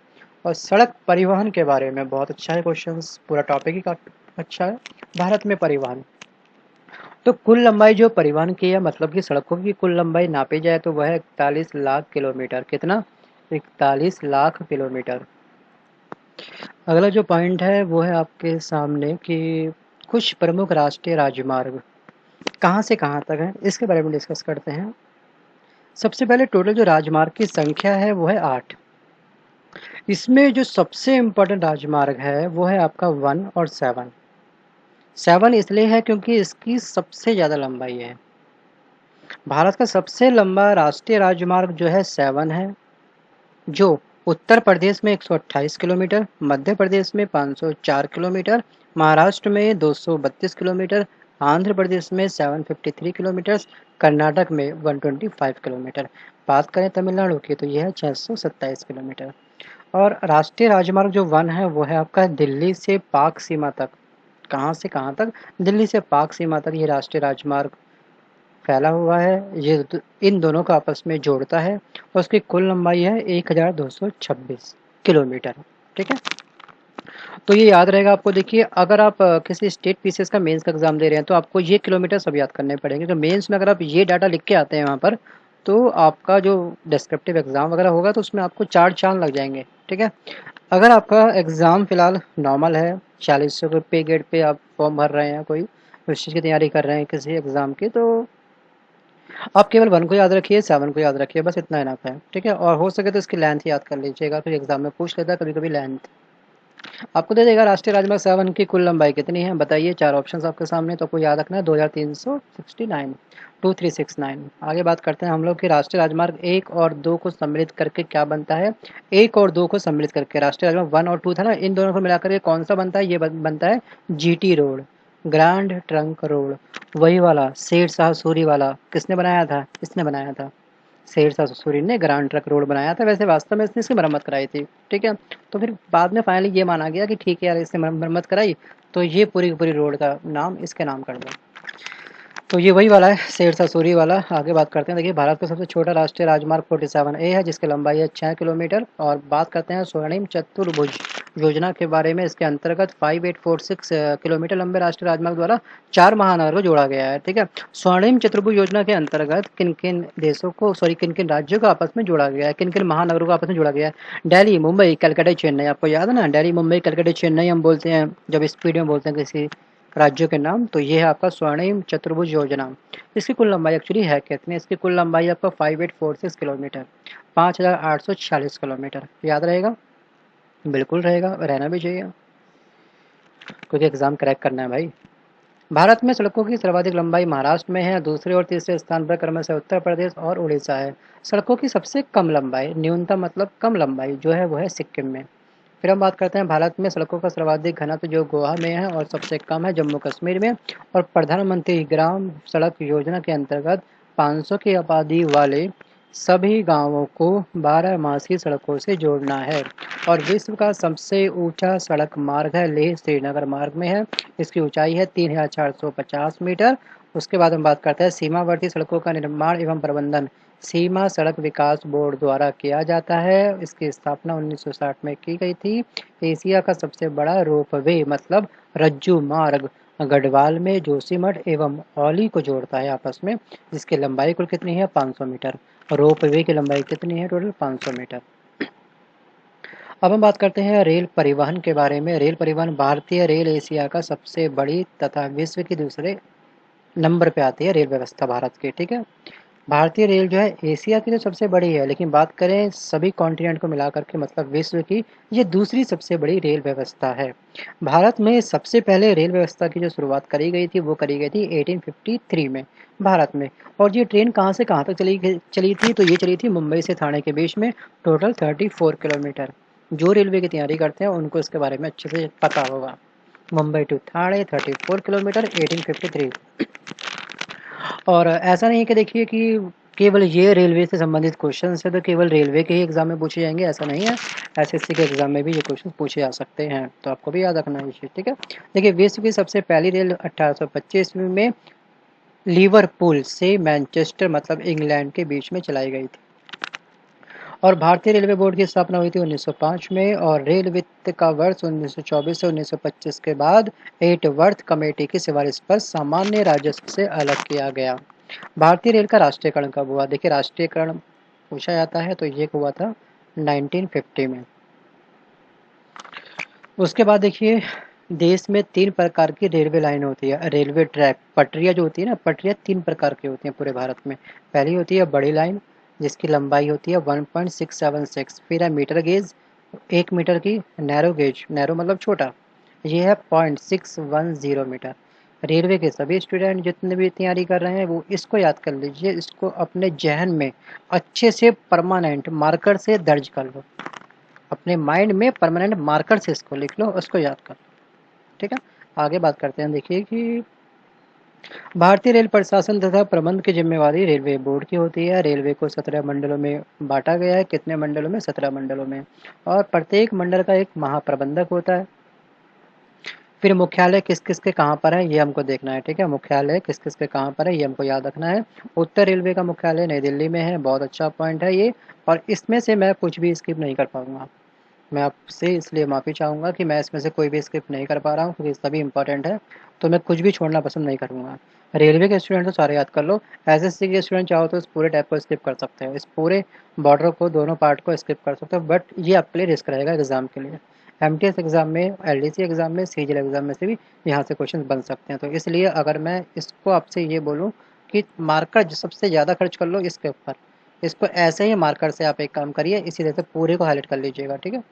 और सड़क परिवहन के बारे में बहुत अच्छा है क्वेश्चन, पूरा टॉपिक ही काफी अच्छा है। भारत में परिवहन, तो कुल लंबाई जो परिवहन की है, मतलब कि सड़कों की कुल लंबाई नापी जाए तो वह 41 लाख किलोमीटर। कितना? 41 लाख किलोमीटर। अगला जो पॉइंट है वो है आपके सामने कि कुछ प्रमुख राष्ट्रीय राजमार्ग कहाँ से कहाँ तक है, इसके बारे में डिस्कस करते हैं। सबसे पहले टोटल जो राजमार्ग की संख्या है वो है 8। इसमें जो सबसे इम्पोर्टेंट राजमार्ग है वो है आपका 1 और 7। 7 इसलिए है क्योंकि इसकी सबसे ज़्यादा लंबाई है। भारत का सबसे लंबा राष्ट्रीय राजमार्ग जो है 7 है, जो उत्तर प्रदेश में 128 किलोमीटर, मध्य प्रदेश में 504 किलोमीटर, महाराष्ट्र में 232 किलोमीटर, आंध्र प्रदेश में 753 किलोमीटर, कर्नाटक में 125 किलोमीटर। बात करें तमिलनाडु की तो यह है 627 किलोमीटर। और राष्ट्रीय राजमार्ग जो 1 है वो है आपका दिल्ली से पाक सीमा तक। कहाँ से कहाँ तक? दिल्ली से पाक सीमा तक ये राष्ट्रीय राजमार्ग फैला हुआ है। ये इन दोनों को आपस में जोड़ता है और उसकी कुल लंबाई है 1226 किलोमीटर। ठीक है, तो ये याद रहेगा आपको। देखिए, अगर आप किसी स्टेट पीसीएस का मेंस का एग्जाम दे रहे हैं तो आपको ये किलोमीटर सब याद करने पड़ेंगे। तो मेंस में अगर आप ये डाटा लिख के आते हैं वहाँ पर, तो आपका जो डिस्क्रिप्टिव एग्जाम वगैरह होगा तो उसमें आपको 4 चांद लग जाएंगे। ठीक है, अगर आपका एग्ज़ाम फ़िलहाल नॉर्मल है, 40 रुपये गेट पे आप फॉर्म भर रहे हैं, कोई उस चीज़ की तैयारी कर रहे हैं किसी एग्ज़ाम की, तो आप केवल 1 को याद रखिए, 7 को याद रखिए, बस इतना इनफ है। ठीक है, और हो सके तो इसकी लेंथ याद कर लीजिएगा, फिर एग्ज़ाम में पूछ लेता है कभी-कभी लेंथ। आपको दे देगा राष्ट्रीय राजमार्ग 7 की कुल लंबाई कितनी है, बताइए। 4 ऑप्शंस आपके सामने, तो आपको याद रखना है 2369, 2369। आगे बात करते हैं हम लोग कि राष्ट्रीय राजमार्ग 1 और 2 को सम्मिलित करके क्या बनता है। 1 और 2 को सम्मिलित करके राष्ट्रीय राजमार्ग 1 और 2 था ना, इन दोनों को मिलाकर के कौन सा बनता है, ये बनता है GT road, grand trunk road. वही वाला शेर शाह सूरी वाला किसने बनाया था, इसने बनाया था। शेर शाह सूरी ने ग्रैंड ट्रंक रोड बनाया था। वैसे वास्तव में इसने इसकी मरम्मत कराई थी। ठीक है, तो फिर बाद में फाइनली ये माना गया कि ठीक है यार, इसने मरम्मत कराई तो ये पूरी की पूरी रोड का नाम इसके नाम कर दो। तो ये वही वाला है, शेर शाह सूरी वाला। आगे बात करते हैं। देखिए, भारत का सबसे छोटा राष्ट्रीय राजमार्ग 47A है, जिसकी लंबाई है 6 किलोमीटर। और बात करते हैं स्वर्णिम चतुर्भुज योजना के बारे में। इसके अंतर्गत 5846 किलोमीटर लंबे राष्ट्रीय राजमार्ग द्वारा 4 महानगर को जोड़ा गया है। ठीक है, स्वर्णिम चतुर्भुज योजना के अंतर्गत किन किन देशों को, सॉरी, किन किन राज्यों को आपस में जोड़ा गया है, किन किन महानगरों को आपस में जोड़ा गया है। दिल्ली, मुंबई, कलकत्ता, चेन्नई। आपको याद है ना, दिल्ली, मुंबई, कलकत्ता, चेन्नई हम बोलते हैं जब स्पीड में बोलते हैं किसी राज्यों के नाम। तो ये है आपका स्वर्णिम चतुर्भुज योजना। इसकी कुल लंबाई एक्चुअली है कितनी, इसकी कुल लंबाई आपका 5846 किलोमीटर, 5846 किलोमीटर। याद रहेगा, बिल्कुल रहेगा, रहना भी चाहिए, क्योंकि एग्जाम क्रैक करना है भाई। भारत में सड़कों की सर्वाधिक लंबाई महाराष्ट्र में है। दूसरे और तीसरे स्थान पर क्रमशः उत्तर प्रदेश और उड़ीसा है। सड़कों की सबसे कम लंबाई, न्यूनतम मतलब कम लंबाई जो है वो है सिक्किम में। फिर हम बात करते हैं भारत में सड़कों का सर्वाधिक घनत्व जो गोवा में है और सबसे कम है जम्मू कश्मीर में। और प्रधानमंत्री ग्राम सड़क योजना के अंतर्गत 500 की आबादी वाले सभी गांवों को 12 सड़कों से जोड़ना है। और विश्व का सबसे ऊंचा सड़क मार्ग है लेह श्रीनगर मार्ग में है। इसकी ऊंचाई है 3450 मीटर। उसके बाद हम बात करते हैं सीमावर्ती सड़कों का निर्माण एवं प्रबंधन सीमा सड़क विकास बोर्ड द्वारा किया जाता है। इसकी स्थापना 1960 में की गई थी। एशिया का सबसे बड़ा रोपवे मतलब रज्जू मार्ग गढ़वाल में जोशीमठ एवं औली को जोड़ता है आपस में, जिसकी लंबाई कुल कितनी है, 500 मीटर। रोपवे की लंबाई कितनी है, टोटल 500 मीटर। अब हम बात करते हैं रेल परिवहन के बारे में। रेल परिवहन भारतीय रेल एशिया का सबसे बड़ी तथा विश्व की दूसरे नंबर पे आती है रेल व्यवस्था भारत की। ठीक है, भारतीय रेल जो है एशिया की तो सबसे बड़ी है, लेकिन बात करें सभी कॉन्टिनेंट को मिलाकर के मतलब विश्व की, ये दूसरी सबसे बड़ी रेल व्यवस्था है। भारत में सबसे पहले रेल व्यवस्था की जो शुरुआत करी गई थी वो करी गई थी 1853 में भारत में। और ये ट्रेन कहाँ से कहाँ तक चली थी, तो ये चली थी मुंबई से थाने के बीच में, टोटल 34 किलोमीटर। जो रेलवे की तैयारी करते हैं उनको इसके बारे में अच्छे से पता होगा। Mumbai to Thane 34 kilometre 1853। और ऐसा नहीं है कि देखिए कि केवल ये रेलवे से संबंधित क्वेश्चन है तो केवल रेलवे के ही एग्जाम में पूछे जाएंगे, ऐसा नहीं है। एसएससी के एग्जाम में भी ये क्वेश्चन पूछे जा सकते हैं, तो आपको भी याद रखना है ये चीज़। ठीक है, देखिए, विश्व की सबसे पहली रेल 1825 में लिवरपूल से मैनचेस्टर मतलब इंग्लैंड के बीच में चलाई गई थी। और भारतीय रेलवे बोर्ड की स्थापना हुई थी 1905 में। और रेल वित्त का वर्ष 1924 से 1925 के बाद एटवर्थ कमेटी की सिफारिश पर सामान्य राजस्व से अलग किया गया। भारतीय रेल का राष्ट्रीयकरण कब हुआ, देखिए राष्ट्रीयकरण पूछा जाता है तो ये हुआ था 1950 में। उसके बाद देखिए, देश में 3 प्रकार की रेलवे लाइन होती है, रेलवे ट्रैक, पटरियाँ जो होती है ना, पटरियाँ 3 प्रकार की होती हैं पूरे भारत में। पहली होती है बड़ी लाइन जिसकी लंबाई होती है 1.676, फिर है मीटर गेज 1 मीटर की, नैरो गेज, नैरो मतलब छोटा, ये है 0.610 मीटर। रेलवे के सभी स्टूडेंट जितने भी तैयारी कर रहे हैं वो इसको याद कर लीजिए, इसको अपने जहन में अच्छे से परमानेंट मार्कर से दर्ज कर लो, अपने माइंड में परमानेंट मार्कर से इसको लिख लो, उसको याद कर लो। ठीक है, आगे बात करते हैं। देखिए कि भारतीय रेल प्रशासन तथा प्रबंध की जिम्मेवारी रेलवे बोर्ड की होती है। रेलवे को 17 मंडलों में बांटा गया है। कितने मंडलों में? 17 मंडलों में। और प्रत्येक मंडल का एक महाप्रबंधक होता है। फिर मुख्यालय किस किस के कहाँ पर है ये हमको देखना है, ठीक है। मुख्यालय किस किस के कहाँ पर है ये हमको याद रखना है। उत्तर रेलवे का मुख्यालय नई दिल्ली में है, बहुत अच्छा पॉइंट है ये। और इसमें से मैं कुछ भी स्किप नहीं कर पाऊंगा। मैं आपसे इसलिए माफ़ी चाहूँगा कि मैं इसमें से कोई भी स्किप नहीं कर पा रहा हूँ, क्योंकि सभी इंपॉर्टेंट है। तो मैं कुछ भी छोड़ना पसंद नहीं करूँगा। रेलवे के स्टूडेंट तो सारे याद कर लो। एसएससी के स्टूडेंट चाहो तो इस पूरे टाइप को स्किप कर सकते हो, इस पूरे बॉर्डर को, दोनों पार्ट को स्किप कर सकते हो, बट ये आपके लिए रिस्क रहेगा एग्जाम के लिए। एमटीएस एग्जाम में, एलडीसी एग्जाम में, सीजीएल एग्जाम में से भी यहाँ से क्वेश्चन बन सकते हैं। तो इसलिए अगर मैं इसको आपसे ये बोलूँ कि मार्कर जो सबसे ज़्यादा खर्च कर लो इसके ऊपर, इसको ऐसे ही मार्कर से आप एक काम करिए, इसी तरह से पूरे को हाईलाइट कर लीजिएगा, ठीक है।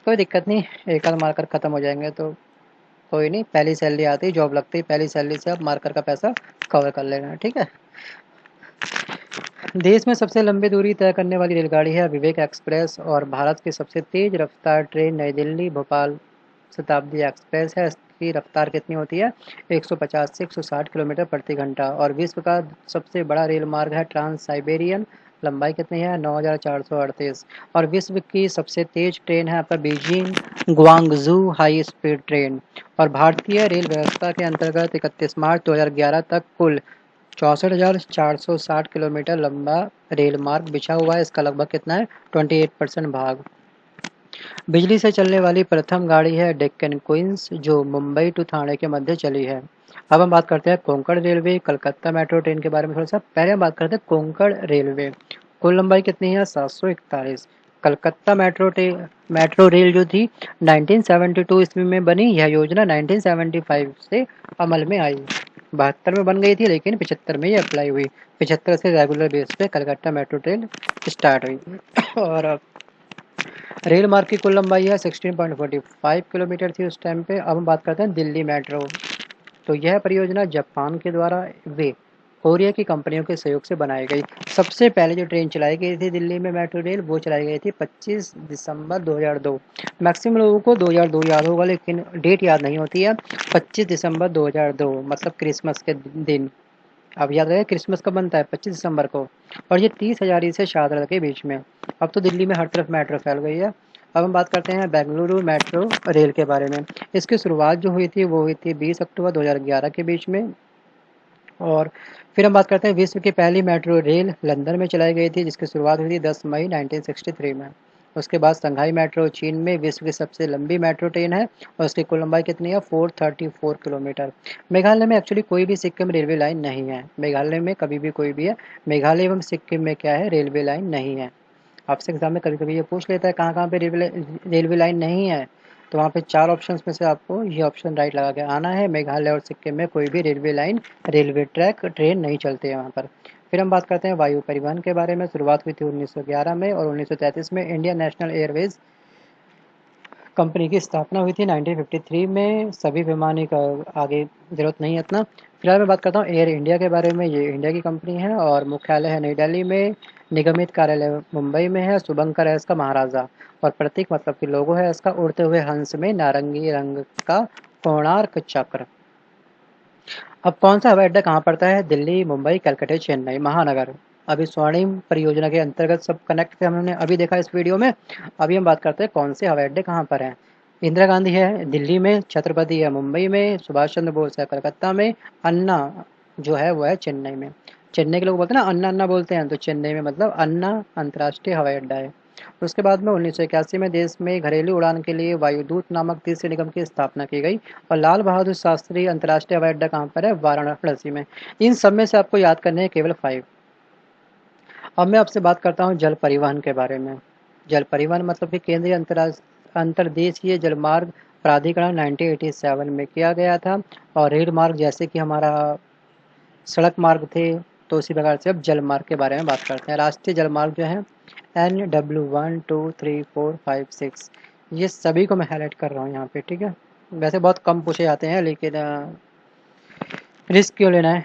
कोई दिक्कत नहीं, एक आध मार्कर ख़त्म हो जाएंगे तो कोई नहीं। पहली सैलरी आती ही जॉब लगती है, पहली सैलरी से आप मार्कर का पैसा कवर कर लेना, ठीक है। देश में सबसे लंबी दूरी तय करने वाली रेलगाड़ी है विवेक एक्सप्रेस, और भारत की सबसे तेज़ रफ्तार ट्रेन नई दिल्ली भोपाल शताब्दी एक्सप्रेस है। इसकी रफ्तार कितनी होती है? 150 से 160 किलोमीटर प्रति घंटा। और विश्व का सबसे बड़ा रेल मार्ग है ट्रांस साइबेरियन, लंबाई कितनी है? 9438। और विश्व की सबसे तेज ट्रेन है आपका Beijing Gwangju high speed train. और भारतीय रेल व्यवस्था के अंतर्गत 31 मार्च 2011 तक कुल 64,460 किलोमीटर लंबा रेल मार्ग बिछा हुआ है। इसका लगभग कितना है? 28% भाग। बिजली से चलने वाली प्रथम गाड़ी है डेक्कन क्वींस, जो मुंबई टू ठाणे के मध्य चली है। अब हम बात करते हैं Konkan railway Calcutta metro train के बारे में थोड़ा सा। पहले हम बात करते हैं कोंकण रेलवे। कुल लंबाई कितनी है? 741। कलकत्ता मेट्रो रेल जो थी 1972 ईस्वी में बनी। यह योजना 1975 से अमल में आई। 72 में बन गई थी, लेकिन 75 में ये अप्लाई हुई। 75 से रेगुलर बेस पे कलकत्ता मेट्रो ट्रेन स्टार्ट हुई। और रेल मार्ग की कुल लंबाई है 16.45 किलोमीटर थी उस टाइम पे। अब हम बात करते हैं दिल्ली मेट्रो। तो यह परियोजना जापान के द्वारा वे कोरिया की कंपनियों के सहयोग से बनाई गई। सबसे पहले जो ट्रेन चलाई गई थी दिल्ली में मेट्रो रेल, वो चलाई गई थी 25 दिसंबर 2002। मैक्सिमम लोगों को 2002 याद होगा, लेकिन डेट याद नहीं होती है। 25 दिसंबर 2002 मतलब क्रिसमस के दिन। अब याद रहे क्रिसमस कब बनता है? 25 दिसंबर को। और ये 30 हजारी से शाहदरा के बीच में। अब तो दिल्ली में हर तरफ मेट्रो फैल गई है। अब हम बात करते हैं बेंगलुरु मेट्रो रेल के बारे में। इसकी शुरुआत जो हुई थी वो हुई थी 20 अक्टूबर 2011 के बीच में। और फिर हम बात करते हैं विश्व की पहली मेट्रो रेल लंदन में चलाई गई थी, जिसकी शुरुआत हुई थी 10 मई 1963 में। उसके बाद संघाई मेट्रो चीन में विश्व की सबसे लंबी मेट्रो ट्रेन है, और उसकी कुल लंबाई कितनी है? 434 किलोमीटर। मेघालय में एक्चुअली कोई भी सिक्किम रेलवे लाइन नहीं है। मेघालय में कभी भी कोई भी है, मेघालय एवं सिक्किम में क्या है? रेलवे लाइन नहीं है। आपसे एग्जाम में कभी कभी ये पूछ लेता है कहाँ कहाँ पे रेलवे लाइन नहीं है। तो वहाँ पे 4 ऑप्शंस में से आपको ये ऑप्शन राइट लगा के आना है। मेघालय और सिक्किम में कोई भी railway line, railway track, train नहीं चलते हैं वहाँ पर। फिर हम बात करते हैं वायु परिवहन के बारे में। शुरुआत हुई थी 1911 में, और 1933 में इंडियन नेशनल एयरवेज कंपनी की स्थापना हुई थी 1953 में। सभी पैमाने का आगे ज़रूरत नहीं है इतना। फिलहाल मैं बात करता हूँ एयर इंडिया के बारे में। ये इंडिया की कंपनी है और मुख्यालय है नई दिल्ली में। निगमित कार्यालय मुंबई में है। शुभंकर है इसका महाराजा। और प्रतीक मतलब कि लोगो है इसका उड़ते हुए हंस में नारंगी रंग का कोणार्क चक्र। अब कौन सा हवाई अड्डा कहाँ पड़ता है? दिल्ली, मुंबई, कलकत्ता, चेन्नई, महानगर। अभी स्वर्णिम परियोजना के अंतर्गत सब कनेक्ट थे, हमने अभी देखा इस वीडियो में। अभी हम बात करते हैं कौन से हवाई अड्डे कहाँ पर हैं। इंदिरा गांधी है दिल्ली में, छत्रपति है मुंबई में, सुभाष चंद्र बोस है कलकत्ता में, अन्ना जो है वो है चेन्नई में। चेन्नई के लोग बोलते हैं ना अन्ना अन्ना बोलते हैं, तो चेन्नई में मतलब अन्ना अंतर्राष्ट्रीय हवाई अड्डा है। उसके बाद में 1981 में देश में घरेलू उड़ान के लिए वायुदूत नामक तीसरे निगम की स्थापना की गई। और लाल बहादुर शास्त्री अंतर्राष्ट्रीय हवाई अड्डा कहाँ पर है? वाराणसी में। इन सब में से आपको याद करने हैं केवल 5। अब मैं आपसे बात करता हूँ जल परिवहन के बारे में। जल परिवहन मतलब कि केंद्रीय अंतर्देशीय जलमार्ग प्राधिकरण 1987 में किया गया था। और रेल मार्ग जैसे कि हमारा सड़क मार्ग थे, तो उसी प्रकार से अब जल मार्ग के बारे में बात करते हैं। राष्ट्रीय जल मार्ग जो है NW1 2 3 4 5 6, ये सभी को मैं हाईलाइट कर रहा हूँ यहाँ पे, ठीक है। वैसे बहुत कम पूछे जाते हैं, लेकिन रिस्क क्यों लेना है।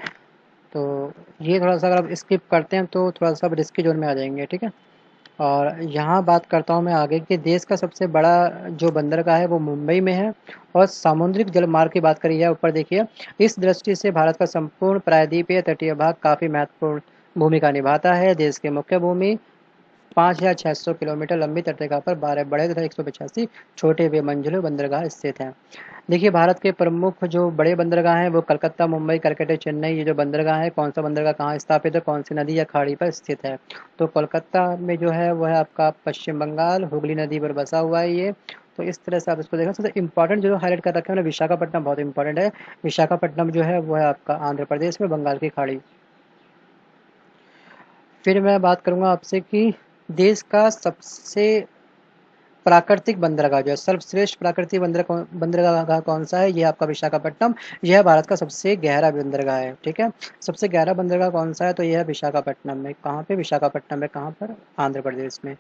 तो ये थोड़ा सा अगर आप स्किप करते हैं तो थोड़ा सा आप रिस्क की जोन में आ जाएंगे, ठीक है। और यहाँ बात करता हूँ मैं आगे कि देश का सबसे बड़ा जो बंदरगाह है वो मुंबई में है। और सामुद्रिक जलमार्ग की बात करी जाए, ऊपर देखिए, इस दृष्टि से भारत का संपूर्ण प्रायद्वीपीय तटीय भाग काफ़ी महत्वपूर्ण भूमिका निभाता है। देश की मुख्य भूमि 5,600 किलोमीटर लंबी तटरेखा पर 12 बड़े तथा 185 छोटे बेमंजिले बंदरगाह स्थित हैं। देखिए, भारत के प्रमुख जो बड़े बंदरगाह हैं वो कलकत्ता, मुंबई, कलकत्ता, चेन्नई, ये जो बंदरगाह है, कौन सा बंदरगाह कहाँ स्थापित है, कौन सी नदी या खाड़ी पर स्थित है। तो कोलकाता में जो है वो है आपका पश्चिम बंगाल, हुगली नदी पर बसा हुआ है ये। तो इस तरह से आप इसको देखना। सबसे इंपॉर्टेंट जो हाईलाइट कर रखे हैं ना, विशाखापट्टनम बहुत इंपॉर्टेंट है। विशाखापट्टनम जो है वो है आपका आंध्र प्रदेश में, बंगाल की खाड़ी। फिर मैं बात करूंगा आपसे कि देश का सबसे प्राकृतिक बंदरगाह जो है, सर्वश्रेष्ठ प्राकृतिक बंदरगाह कौन सा है, ये आपका विशाखापट्टनम। यह भारत का सबसे गहरा बंदरगाह है। ठीक है, सबसे गहरा बंदरगाह कौन सा है, तो यह है विशाखापट्टनम में। कहाँ पे? विशाखापट्टनम में। कहाँ पर? आंध्र प्रदेश में।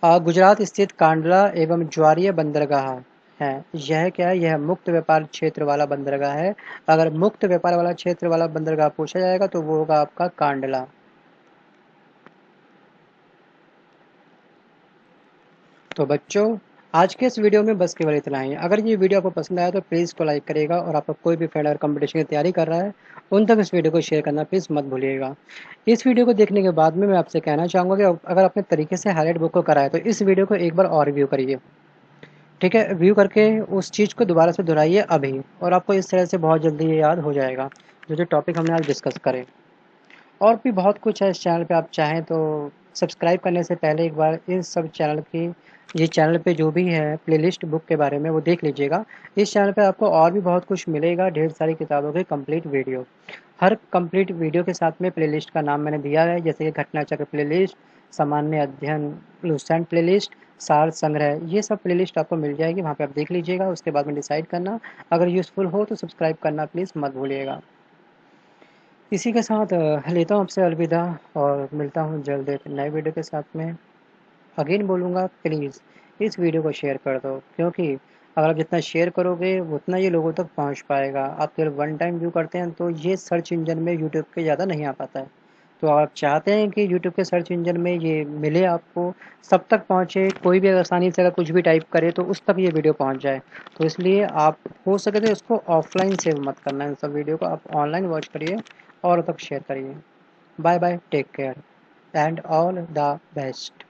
गुजरात स्थित कांडला एवं ज्वारीय बंदरगाह है। यह क्या है? यह मुक्त व्यापार क्षेत्र वाला बंदरगाह है। अगर मुक्त व्यापार वाला क्षेत्र वाला बंदरगाह पूछा जाएगा तो वो होगा आपका कांडला। तो बच्चों, आज के इस वीडियो में बस केवल इतना ही। अगर ये वीडियो आपको पसंद आया तो प्लीज़ इसको लाइक करिएगा, और आपका कोई भी फ्रेंड अगर कंपटीशन की तैयारी कर रहा है उन तक इस वीडियो को शेयर करना प्लीज़ मत भूलिएगा। इस वीडियो को देखने के बाद में मैं आपसे कहना चाहूँगा कि अगर अपने तरीके से हाईलाइट बुक को कराए तो इस वीडियो को एक बार और व्यू करिए। ठीक है, व्यू करके उस चीज़ को दोबारा से दोहराइए अभी, और आपको इस तरह से बहुत जल्दी ये याद हो जाएगा जो जो टॉपिक हमने आज डिस्कस करे। और भी बहुत कुछ है इस चैनल पे, आप चाहें तो सब्सक्राइब करने से पहले एक बार इन सब चैनल की, ये चैनल पे जो भी है प्लेलिस्ट बुक के बारे में वो देख लीजिएगा। इस चैनल पे आपको और भी बहुत कुछ मिलेगा, ढेर सारी किताबों के कंप्लीट वीडियो। हर कंप्लीट वीडियो के साथ में प्लेलिस्ट का नाम मैंने दिया है, जैसे कि घटना चक्र प्लेलिस्ट, सामान्य अध्ययन, लुसेंट प्लेलिस्ट, सार संग्रह, ये सब प्लेलिस्ट आपको मिल जाएगी। वहाँ पे आप देख लीजिएगा, उसके बाद में डिसाइड करना। अगर यूज़फुल हो तो सब्सक्राइब करना प्लीज़ मत भूलिएगा। इसी के साथ लेता हूँ आपसे अलविदा, और मिलता हूँ जल्द एक नए वीडियो के साथ में। अगेन बोलूँगा, प्लीज़ इस वीडियो को शेयर कर दो, क्योंकि अगर आप जितना शेयर करोगे उतना ये लोगों तक पहुँच पाएगा। आप केवल वन टाइम व्यू करते हैं तो ये सर्च इंजन में यूट्यूब पे ज़्यादा नहीं आ पाता है। तो आप चाहते हैं कि यूट्यूब के सर्च इंजन में ये मिले आपको, सब तक पहुँचे, कोई भी अगर आसानी से अगर कुछ भी टाइप करे तो उस तक ये वीडियो पहुँच जाए। तो इसलिए आप हो सके तो इसको ऑफलाइन सेव मत करना, इन सब वीडियो को आप ऑनलाइन वॉच करिए और तक शेयर करिए। Bye bye, take care and all the best.